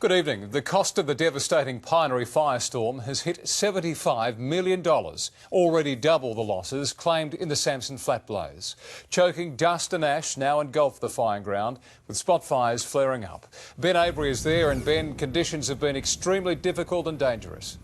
Good evening. The cost of the devastating Pinery firestorm has hit $75 million, already double the losses claimed in the Sampson Flat blaze. Choking dust and ash now engulf the firing ground, with spot fires flaring up. Ben Avery is there, and Ben, conditions have been extremely difficult and dangerous.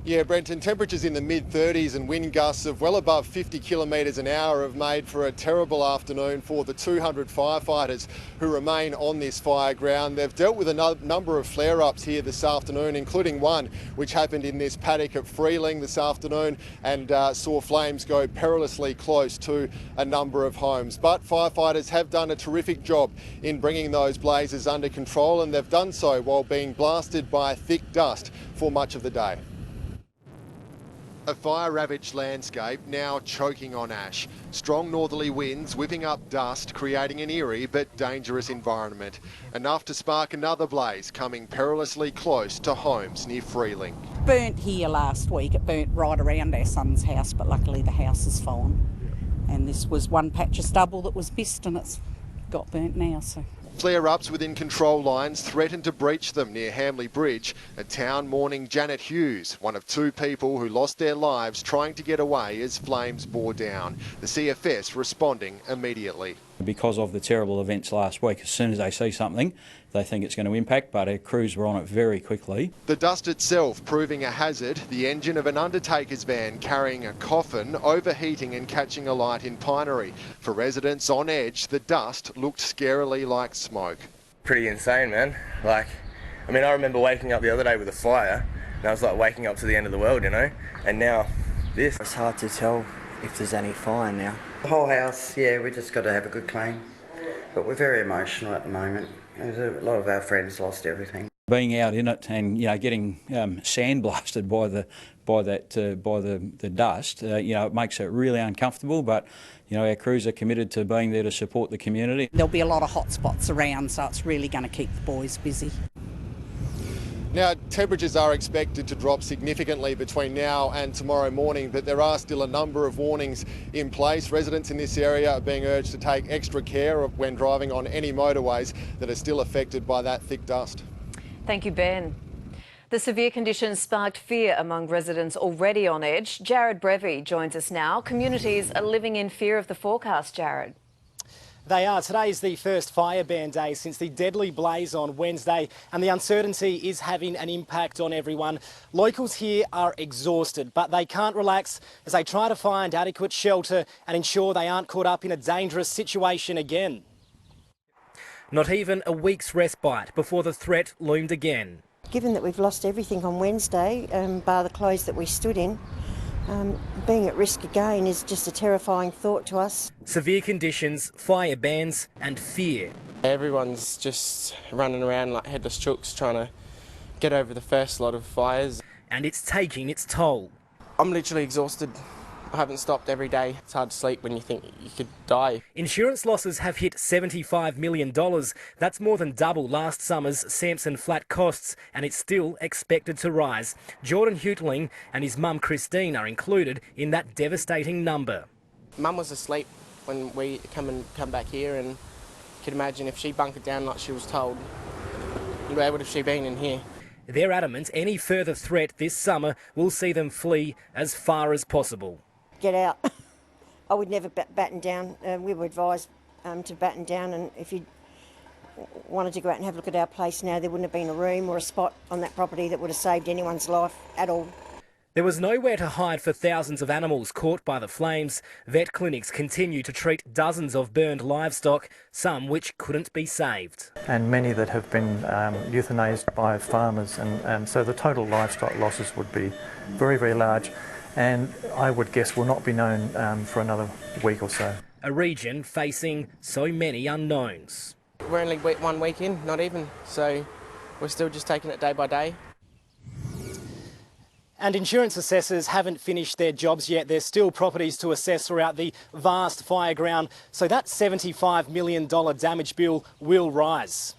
Yeah, Brenton, temperatures in the mid-30s and wind gusts of well above 50 kilometres an hour have made for a terrible afternoon for the 200 firefighters who remain on this fire ground. They've dealt with a number of flare-ups here this afternoon, including one which happened in this paddock at Freeling this afternoon and saw flames go perilously close to a number of homes. But firefighters have done a terrific job in bringing those blazes under control, and they've done so while being blasted by thick dust for much of the day. A fire-ravaged landscape now choking on ash. Strong northerly winds whipping up dust, creating an eerie but dangerous environment. Enough to spark another blaze coming perilously close to homes near Freeling. Burnt here last week. It burnt right around our son's house, but luckily the house is fine. And this was one patch of stubble that was missed, and it's got burnt now. So. Flare-ups within control lines threatened to breach them near Hamley Bridge. A town mourning Janet Hughes, one of two people who lost their lives trying to get away as flames bore down. The CFS responding immediately. Because of the terrible events last week, as soon as they see something, they think it's going to impact, but our crews were on it very quickly. The dust itself proving a hazard, the engine of an undertaker's van carrying a coffin overheating and catching alight in Pinery. For residents on edge, the dust looked scarily like smoke. Pretty insane, man. I remember waking up the other day with a fire, and I was like waking up to the end of the world, you know, and now this. It's hard to tell if there's any fire now. The whole house, yeah, we just got to have a good clean. But we're very emotional at the moment. There's a lot of our friends lost everything. Being out in it and getting sandblasted by the dust, it makes it really uncomfortable. But our crews are committed to being there to support the community. There'll be a lot of hot spots around, so it's really going to keep the boys busy. Now, temperatures are expected to drop significantly between now and tomorrow morning, but there are still a number of warnings in place. Residents in this area are being urged to take extra care when driving on any motorways that are still affected by that thick dust. Thank you, Ben. The severe conditions sparked fear among residents already on edge. Jared Brevy joins us now. Communities are living in fear of the forecast, Jared. They are. Today is the first fire ban day since the deadly blaze on Wednesday, and the uncertainty is having an impact on everyone. Locals here are exhausted, but they can't relax as they try to find adequate shelter and ensure they aren't caught up in a dangerous situation again. Not even a week's respite before the threat loomed again. Given that we've lost everything on Wednesday, bar the clothes that we stood in, being at risk again is just a terrifying thought to us. Severe conditions, fire bans and fear. Everyone's just running around like headless chooks trying to get over the first lot of fires. And it's taking its toll. I'm literally exhausted. I haven't stopped every day. It's hard to sleep when you think you could die. Insurance losses have hit $75 million. That's more than double last summer's Sampson Flat costs, and it's still expected to rise. Jordan Hutling and his mum Christine are included in that devastating number. Mum was asleep when we come back here, and you can imagine if she bunkered down like she was told, where would have she been in here? They're adamant any further threat this summer will see them flee as far as possible. Get out. I would never batten down. We were advised to batten down, and if you wanted to go out and have a look at our place now, there wouldn't have been a room or a spot on that property that would have saved anyone's life at all. There was nowhere to hide for thousands of animals caught by the flames. Vet clinics continue to treat dozens of burned livestock, some which couldn't be saved. And many that have been euthanized by farmers, and so the total livestock losses would be very, very large. And I would guess will not be known for another week or so. A region facing so many unknowns. We're only 1 week in, not even, so we're still just taking it day by day. And insurance assessors haven't finished their jobs yet. There's still properties to assess throughout the vast fire ground, so that $75 million damage bill will rise.